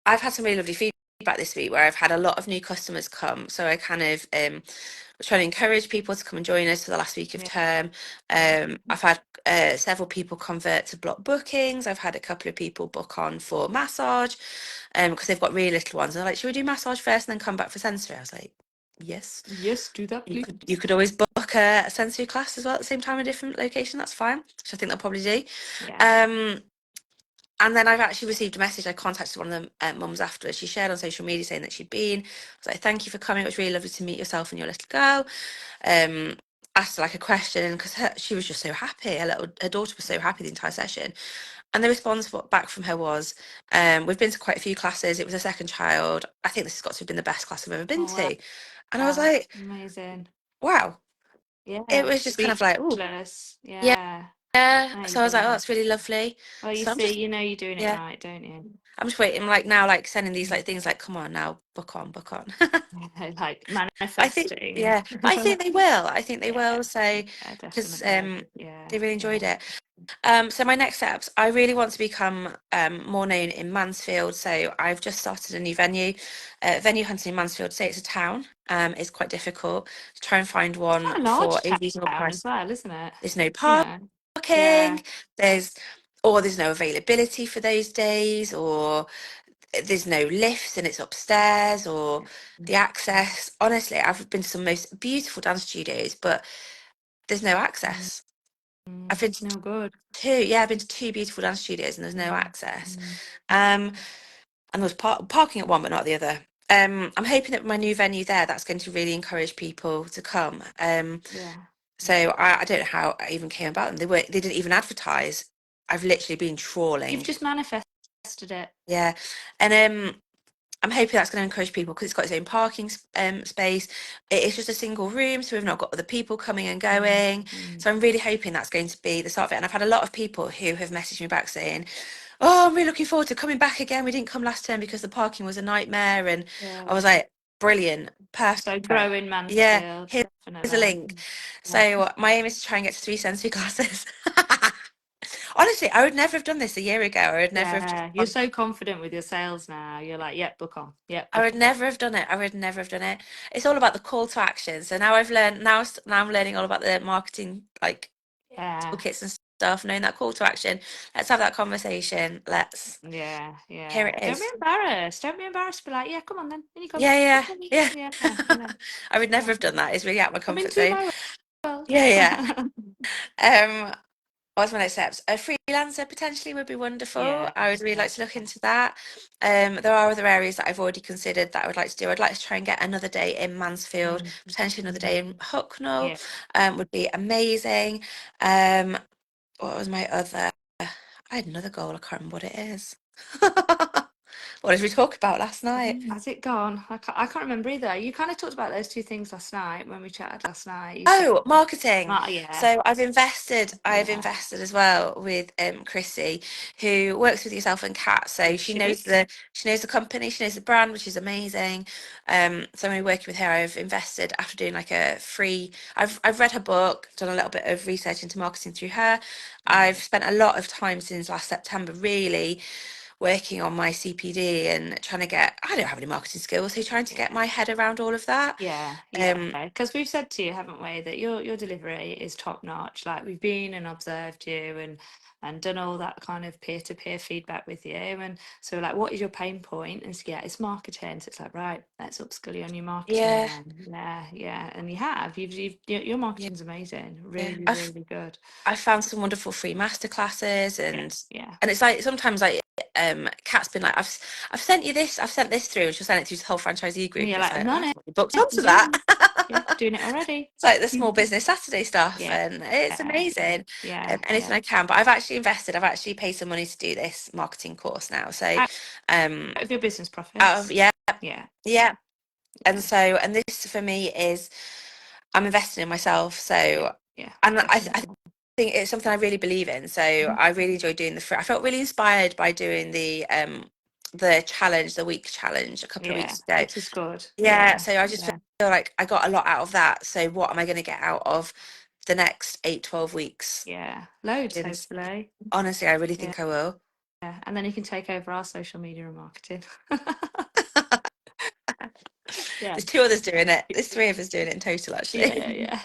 Speaker 2: I've had some really lovely feedback this week, where I've had a lot of new customers come. So I kind of trying to encourage people to come and join us for the last week of term. I've had several people convert to block bookings. I've had a couple of people book on for massage, because they've got really little ones. And they're like, should we do massage first and then come back for sensory? I was like, yes,
Speaker 1: do that, please.
Speaker 2: You could always book a sensory class as well at the same time in a different location. That's fine, which I think they'll probably do. And then I've actually received a message. I contacted one of the mums afterwards. She shared on social media saying that she'd been. I was like, thank you for coming. It was really lovely to meet yourself and your little girl. Asked her like a question, because she was just so happy. Her daughter was so happy the entire session. And the response back from her was, we've been to quite a few classes. It was a second child. I think this has got to have been the best class I've ever been
Speaker 1: Oh, wow.
Speaker 2: to. And I was like,
Speaker 1: Amazing.
Speaker 2: wow.
Speaker 1: Yeah.
Speaker 2: It was just kind of like, oh,
Speaker 1: Speechless.
Speaker 2: yeah.
Speaker 1: Yeah.
Speaker 2: So I was like, oh,
Speaker 1: Amazing.
Speaker 2: that's really lovely.
Speaker 1: Well, you
Speaker 2: So I'm
Speaker 1: see,
Speaker 2: just,
Speaker 1: you know you're doing it
Speaker 2: yeah,
Speaker 1: right, don't you?
Speaker 2: I'm just waiting, like now, like sending these like things like, come on now, book on, book on.
Speaker 1: Like
Speaker 2: I think,
Speaker 1: manifesting.
Speaker 2: yeah, but I think they will. I think they
Speaker 1: Yeah,
Speaker 2: will. So,
Speaker 1: yeah,
Speaker 2: because
Speaker 1: definitely. Yeah,
Speaker 2: they really enjoyed
Speaker 1: yeah.
Speaker 2: it. So my next steps, I really want to become more known in Mansfield. So I've just started a new venue hunting in Mansfield. So it's a town. It's quite difficult to try and find
Speaker 1: It's
Speaker 2: one
Speaker 1: quite a
Speaker 2: for
Speaker 1: large
Speaker 2: a reasonable
Speaker 1: town
Speaker 2: price.
Speaker 1: as well, isn't it?
Speaker 2: There's no
Speaker 1: You know. Yeah.
Speaker 2: parking. There's or there's no availability for those days, or there's no lifts and it's upstairs, or the access. Honestly, I've been to some most beautiful dance studios, but there's no access. I've been to
Speaker 1: No good.
Speaker 2: I've been to two beautiful dance studios and there's no access.
Speaker 1: Mm.
Speaker 2: And there was parking at one, but not the other. I'm hoping that with my new venue there, that's going to really encourage people to come.
Speaker 1: Yeah.
Speaker 2: So I don't know how I even came about them. They didn't even advertise. I've literally been
Speaker 1: You've
Speaker 2: trawling.
Speaker 1: just manifested it.
Speaker 2: Yeah. And I'm hoping that's going to encourage people because it's got its own parking space. It's just a single room, so we've not got other people coming and going. So I'm really hoping that's going to be the start of it. And I've had a lot of people who have messaged me back saying, "Oh, I'm really looking forward to coming back again. We didn't come last term because the parking was a nightmare." And I was
Speaker 1: Yeah.
Speaker 2: like, "Brilliant, perfect."
Speaker 1: So grow in
Speaker 2: Yeah,
Speaker 1: Mansfield,
Speaker 2: here's a
Speaker 1: definitely.
Speaker 2: link.
Speaker 1: Yeah.
Speaker 2: So my aim is to try and get to 3 sensory classes. Honestly, I would never have done this a year ago. I would never have just
Speaker 1: Yeah. You're so confident with your sales now. You're like, yep, book on. Yep,
Speaker 2: I
Speaker 1: book
Speaker 2: would never have done it. I would never have done it. It's all about the call to action. So now I've learned now I'm learning all about the marketing like
Speaker 1: Yeah.
Speaker 2: toolkits and stuff, knowing that call to action. Let's have that conversation. Let's
Speaker 1: Yeah.
Speaker 2: Here
Speaker 1: Yeah.
Speaker 2: it
Speaker 1: Don't be
Speaker 2: is.
Speaker 1: embarrassed. Don't be embarrassed. Be like, yeah, come on then. In you come.
Speaker 2: Yeah, yeah,
Speaker 1: Yeah.
Speaker 2: yeah.
Speaker 1: Yeah.
Speaker 2: I would never
Speaker 1: Yeah.
Speaker 2: have done that. It's really out of my
Speaker 1: Come
Speaker 2: comfort
Speaker 1: into
Speaker 2: zone.
Speaker 1: my world.
Speaker 2: Yeah, yeah. What's my next steps? A freelancer potentially would be wonderful.
Speaker 1: Yeah.
Speaker 2: I would really like
Speaker 1: Yeah.
Speaker 2: to look into that. There are other areas that I've already considered that I would like to do. I'd like to try and get another day in Mansfield, potentially another day in Hucknall.
Speaker 1: Yeah.
Speaker 2: Would be amazing. Um, what was my other? I had another goal. I can't remember what it is. What did we talk about last night?
Speaker 1: Has it gone? I can't remember either. You kind of talked about those two things last night when we chatted last night. You said,
Speaker 2: Oh, marketing.
Speaker 1: yeah.
Speaker 2: So I've
Speaker 1: Yeah.
Speaker 2: invested as well with Chrissy, who works with yourself and Kat. So she knows the company, she knows the brand, which is amazing. So when we're working with her, I've invested after doing like a free I've read her book, done a little bit of research into marketing through her. I've spent a lot of time since last September really working on my CPD and trying to get I don't have any marketing skills, so trying to get my head around all of that.
Speaker 1: Yeah,
Speaker 2: Um
Speaker 1: because we've said to you, haven't we, that your delivery is top notch. Like we've been and observed you and done all that kind of peer to peer feedback with you, and so we're like, what is your pain point? And so, yeah, it's marketing. So it's like, right, let's upskill you on your marketing
Speaker 2: yeah,
Speaker 1: then. Yeah, yeah, and you have. Your
Speaker 2: yeah.
Speaker 1: marketing's amazing.
Speaker 2: Yeah.
Speaker 1: Really, really good.
Speaker 2: I found some wonderful free masterclasses
Speaker 1: Yeah,
Speaker 2: and
Speaker 1: yeah.
Speaker 2: it's like sometimes like Kat's been like I've sent you this, I've sent this through, and she'll send it through to the whole franchisee
Speaker 1: And
Speaker 2: group.
Speaker 1: you're
Speaker 2: And it's
Speaker 1: like, I'm
Speaker 2: like,
Speaker 1: on
Speaker 2: I've
Speaker 1: it.
Speaker 2: already booked
Speaker 1: I'm
Speaker 2: onto
Speaker 1: doing
Speaker 2: that.
Speaker 1: it. Yeah, doing it already.
Speaker 2: It's like the small business Saturday stuff,
Speaker 1: Yeah,
Speaker 2: and it's amazing.
Speaker 1: yeah,
Speaker 2: Anything
Speaker 1: yeah.
Speaker 2: I can, but I've actually invested. I've actually paid some money to do this marketing course now. So,
Speaker 1: Out
Speaker 2: um,
Speaker 1: of your business
Speaker 2: out of
Speaker 1: profits.
Speaker 2: yeah,
Speaker 1: Yeah,
Speaker 2: yeah. And
Speaker 1: yeah,
Speaker 2: so, and this for me is I'm investing in myself. So,
Speaker 1: yeah,
Speaker 2: and I
Speaker 1: definitely.
Speaker 2: think it's something I really believe in. So I really enjoyed doing I felt really inspired by doing the challenge, the week challenge a couple of
Speaker 1: Yeah,
Speaker 2: weeks ago.
Speaker 1: which is good.
Speaker 2: Yeah.
Speaker 1: Yeah,
Speaker 2: So I just
Speaker 1: yeah,
Speaker 2: feel like I got a lot out of that. So what am I going to get out of the next 8, 12 weeks?
Speaker 1: yeah. Loads,
Speaker 2: And
Speaker 1: hopefully.
Speaker 2: honestly, I really
Speaker 1: Yeah,
Speaker 2: think I will.
Speaker 1: yeah. And then you can take over our social media and marketing. Yeah,
Speaker 2: There's two others doing it. There's three of us doing it in total,
Speaker 1: yeah,
Speaker 2: actually.
Speaker 1: yeah.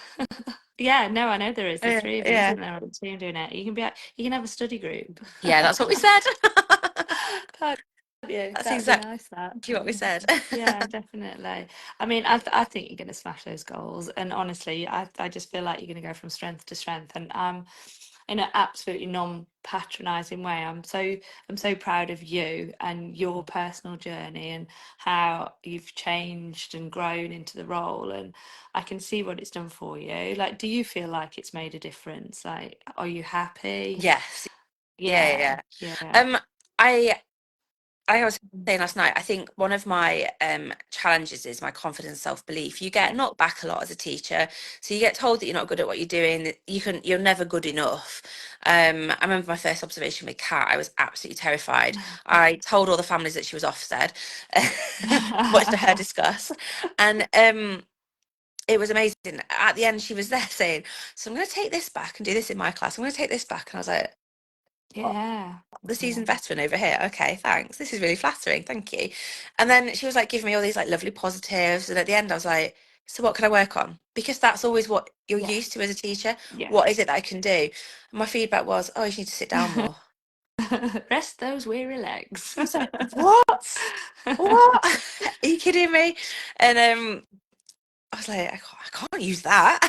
Speaker 1: Yeah, no, I know there is. There's
Speaker 2: Yeah.
Speaker 1: three of you,
Speaker 2: Yeah.
Speaker 1: isn't there, on the team doing it? You can you can have a study group.
Speaker 2: Yeah, that's what we said.
Speaker 1: Can't you?
Speaker 2: That's
Speaker 1: That'd be
Speaker 2: exactly
Speaker 1: nice, that.
Speaker 2: what we said.
Speaker 1: Yeah, definitely. I mean, I think you're going to smash those goals, and honestly, I just feel like you're going to go from strength to strength, and in an absolutely non-patronizing way. I'm so proud of you and your personal journey and how you've changed and grown into the role, and I can see what it's done for you. Like, do you feel like it's made a difference? Like, are you happy?
Speaker 2: Yes. Yeah.
Speaker 1: yeah.
Speaker 2: I I was saying last night, I think one of my challenges is my confidence, self-belief. You get knocked back a lot as a teacher, so you get told that you're not good at what you're doing, that you're never good enough. I remember my first observation with Kat, I was absolutely terrified. I told all the families that she was Ofsted, much to her disgust, and it was amazing. At the end, she was there saying, "So I'm going to take this back and do this in my class. I'm going to take this back," and I was like,
Speaker 1: Yeah.
Speaker 2: the seasoned veteran over here. Okay, thanks. This is really flattering. Thank you. And then she was like giving me all these like lovely positives. And at the end, I was like, so what can I work on? Because that's always what you're
Speaker 1: Yeah.
Speaker 2: used to as a teacher.
Speaker 1: Yeah.
Speaker 2: What is it that I can do? And my feedback was, oh, you need to sit down more.
Speaker 1: Rest those weary legs.
Speaker 2: I was like, what? What? Are you kidding me? And I was like, I can't use that.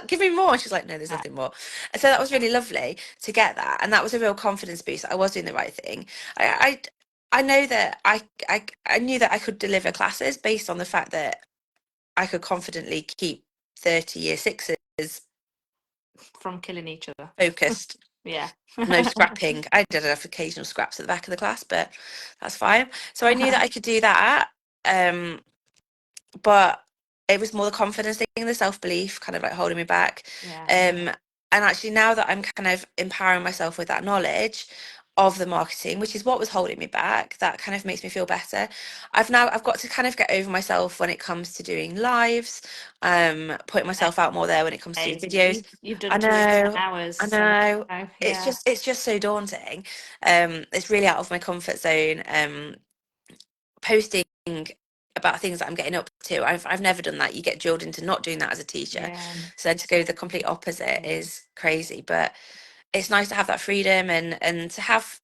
Speaker 2: Give me more. And she's like, no, there's nothing more. And so that was really lovely to get that. And that was a real confidence boost that I was doing the right thing. I know that I knew that I could deliver classes based on the fact that I could confidently keep 30-year sixes
Speaker 1: From killing each other.
Speaker 2: focused.
Speaker 1: Yeah.
Speaker 2: No scrapping. I did have occasional scraps at the back of the class, but that's fine. So I knew that I could do that. But it was more the confidence thing, the self-belief kind of like holding me back.
Speaker 1: Yeah.
Speaker 2: And actually now that I'm kind of empowering myself with that knowledge of the marketing, which is what was holding me back, that kind of makes me feel better. I've got to kind of get over myself when it comes to doing lives, putting myself out more there when it comes to doing videos.
Speaker 1: You've done
Speaker 2: I
Speaker 1: 210
Speaker 2: know,
Speaker 1: hours.
Speaker 2: I
Speaker 1: So,
Speaker 2: know.
Speaker 1: yeah.
Speaker 2: It's just so daunting. It's really out of my comfort zone. Posting about things that I'm getting up to. I've never done that. You get drilled into not doing that as a teacher.
Speaker 1: Yeah.
Speaker 2: So then to go the complete opposite is crazy. But it's nice to have that freedom and to have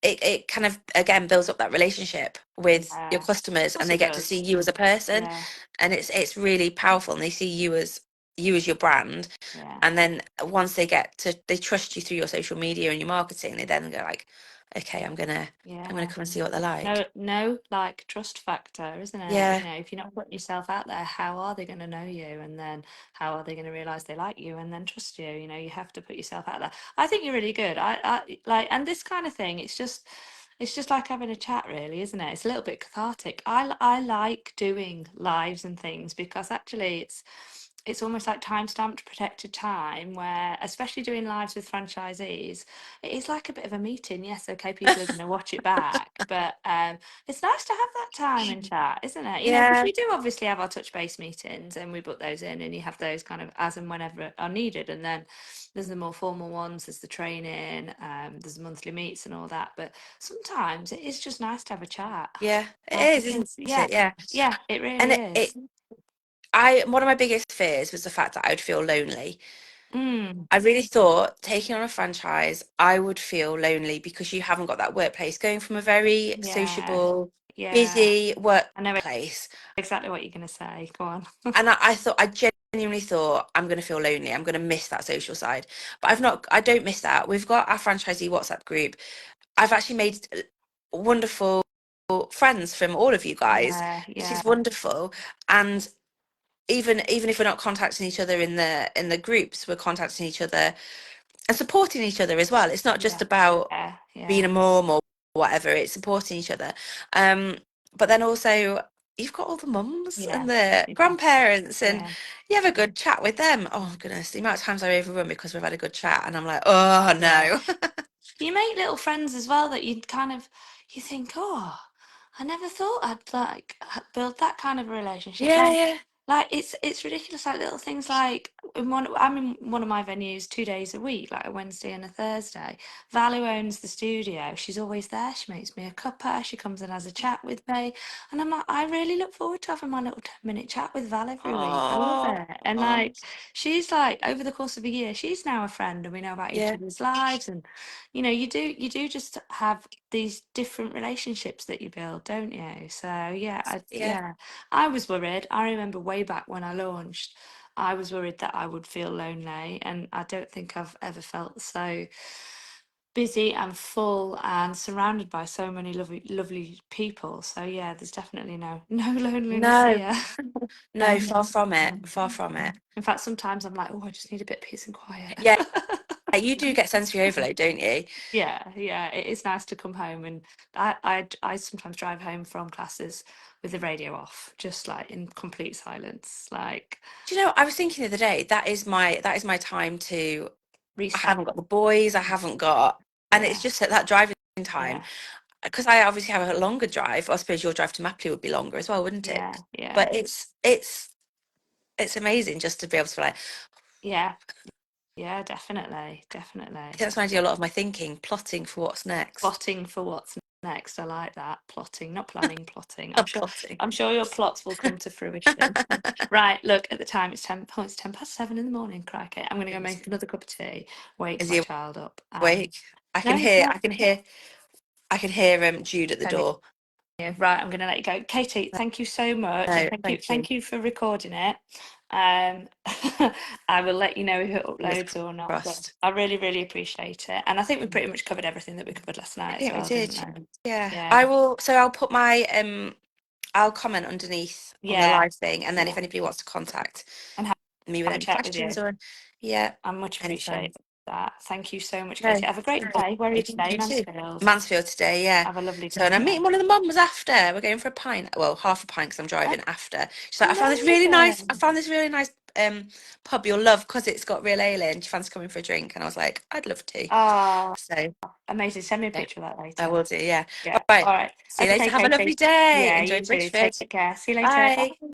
Speaker 2: it kind of again builds up that relationship with your
Speaker 1: Yeah.
Speaker 2: customers
Speaker 1: Of
Speaker 2: and
Speaker 1: course
Speaker 2: they
Speaker 1: it
Speaker 2: get to see
Speaker 1: does.
Speaker 2: you as a person,
Speaker 1: Yeah.
Speaker 2: and it's really powerful, and they see you as your brand.
Speaker 1: Yeah.
Speaker 2: And then once they trust you through your social media and your marketing, they then go like, okay, I'm gonna
Speaker 1: Yeah.
Speaker 2: come and see what they're
Speaker 1: No,
Speaker 2: like.
Speaker 1: no, like trust factor, isn't it? You
Speaker 2: Yeah,
Speaker 1: know, if you're not putting yourself out there, how are they going to know you? And then how are they going to realize they like you and then trust you? You know, you have to put yourself out there. I think you're really good. I like, and this kind of thing, it's just like having a chat, really, isn't it? It's a little bit cathartic. I like doing lives and things because actually it's almost like time-stamped protected time where, especially doing lives with franchisees, it is like a bit of a meeting. Yes, okay, people are going to watch it back, but it's nice to have that time and chat, isn't it? You know, because
Speaker 2: yeah,
Speaker 1: we do obviously have our touch base meetings and we put those in, and you have those kind of as and whenever are needed, and then there's the more formal ones, there's the training, there's the monthly meets and all that. But sometimes it is just nice to have a chat,
Speaker 2: yeah. It is, isn't
Speaker 1: because yeah,
Speaker 2: it? Yeah.
Speaker 1: yeah, it
Speaker 2: And
Speaker 1: really
Speaker 2: it
Speaker 1: is.
Speaker 2: I one of my biggest fears was the fact that I would feel lonely.
Speaker 1: Mm,
Speaker 2: I really thought taking on a franchise, I would feel lonely because you haven't got that workplace. Going from a very
Speaker 1: yeah,
Speaker 2: sociable,
Speaker 1: yeah.
Speaker 2: busy
Speaker 1: I know
Speaker 2: workplace,
Speaker 1: exactly what you're going to say. Go on.
Speaker 2: and I genuinely thought I'm going to feel lonely. I'm going to miss that social side, but I've not. I don't miss that. We've got our franchisee WhatsApp group. I've actually made wonderful friends from all of you guys,
Speaker 1: Yeah,
Speaker 2: which
Speaker 1: yeah,
Speaker 2: is wonderful. And even if we're not contacting each other in the groups, we're contacting each other and supporting each other as well. It's not just
Speaker 1: yeah,
Speaker 2: about
Speaker 1: yeah,
Speaker 2: being
Speaker 1: yeah,
Speaker 2: a mum or whatever, it's supporting each other. um but then also you've got all the mums
Speaker 1: yeah,
Speaker 2: and the
Speaker 1: yeah,
Speaker 2: grandparents, and
Speaker 1: yeah.
Speaker 2: you have a good chat with them. Oh goodness, the amount of times I overrun because we've had a good chat and I'm like, oh
Speaker 1: Yeah.
Speaker 2: no.
Speaker 1: You make little friends as well that you kind of you think, oh, I never thought I'd like build that kind of a relationship.
Speaker 2: Yeah, yeah,
Speaker 1: Like it's ridiculous. Like little things like I'm in one of my venues 2 days a week, like a Wednesday and a Thursday. Val, who owns the studio, she's always there. She makes me a cuppa. She comes and has a chat with me, and I'm like, I really look forward to having my little 10-minute chat with Val every week. I love
Speaker 2: oh,
Speaker 1: it. And like she's like over the course of a year, she's now a friend, and we know about each
Speaker 2: yeah,
Speaker 1: other's lives. And you know, you do just have these different relationships that you build, don't you? So yeah,
Speaker 2: yeah.
Speaker 1: I was worried. I remember way back when I launched, I was worried that I would feel lonely, and I don't think I've ever felt so busy and full and surrounded by so many lovely, lovely people. So yeah, there's definitely no loneliness
Speaker 2: No,
Speaker 1: here.
Speaker 2: no, far from it, far from it.
Speaker 1: In fact, sometimes I'm like, oh, I just need a bit of peace and quiet.
Speaker 2: Yeah, You do get sensory overload, don't you?
Speaker 1: Yeah, it is nice to come home, and I sometimes drive home from classes with the radio off, just like in complete silence, like.
Speaker 2: Do you know, I was thinking the other day, that is my time to, I
Speaker 1: Reset.
Speaker 2: haven't got the boys, I haven't got, and it's just at that driving time, because I obviously have a longer drive. I suppose your drive to Mapley would be longer as well, wouldn't it?
Speaker 1: Yeah.
Speaker 2: But it's amazing just to be able to be like,
Speaker 1: Yeah, definitely.
Speaker 2: that's when I do a lot of my thinking, plotting for what's next.
Speaker 1: Plotting for what's next. I like that. Plotting, not planning, plotting.
Speaker 2: Plotting.
Speaker 1: I'm sure your plots will come to fruition. Right, look, at the time it's 10 past 7 in the morning, crikey. I'm gonna go make another cup of tea, wake
Speaker 2: Is
Speaker 1: my
Speaker 2: he
Speaker 1: child up.
Speaker 2: awake? I
Speaker 1: No,
Speaker 2: can
Speaker 1: he's
Speaker 2: hear
Speaker 1: not.
Speaker 2: Jude at the door.
Speaker 1: Right, I'm going to let you go. Katie, thank you so much.
Speaker 2: No,
Speaker 1: Thank you for recording it. I will let you know if it uploads or not. But I really, really appreciate it. And I think we pretty much covered everything that we covered last night as well, didn't we?
Speaker 2: Yeah. I will, so I'll put my I'll comment underneath on the live thing, and then if anybody wants to contact
Speaker 1: and
Speaker 2: me with
Speaker 1: have a
Speaker 2: any
Speaker 1: chat with
Speaker 2: questions
Speaker 1: you.
Speaker 2: or
Speaker 1: I much appreciate that. Thank you so much,
Speaker 2: No,
Speaker 1: Katie. Have a great day. Where are you today?
Speaker 2: you too.
Speaker 1: Mansfield.
Speaker 2: Mansfield today, yeah.
Speaker 1: Have a lovely day.
Speaker 2: So, and I'm meeting one of the mums after. We're going for a pint. Well, half a pint because I'm driving after. She's like, I found this really nice pub you'll love because it's got real ale in. Do you fancy coming for a drink? And I was like, I'd love to.
Speaker 1: Oh,
Speaker 2: So
Speaker 1: amazing. Send me a picture of that later.
Speaker 2: I will do, yeah.
Speaker 1: Yeah.
Speaker 2: All right.
Speaker 1: All right.
Speaker 2: See you
Speaker 1: Okay,
Speaker 2: later. Have a
Speaker 1: Katie.
Speaker 2: lovely day.
Speaker 1: Yeah,
Speaker 2: Enjoy
Speaker 1: you too.
Speaker 2: Bridgeford.
Speaker 1: Take care. See you later.
Speaker 2: Bye.
Speaker 1: Bye.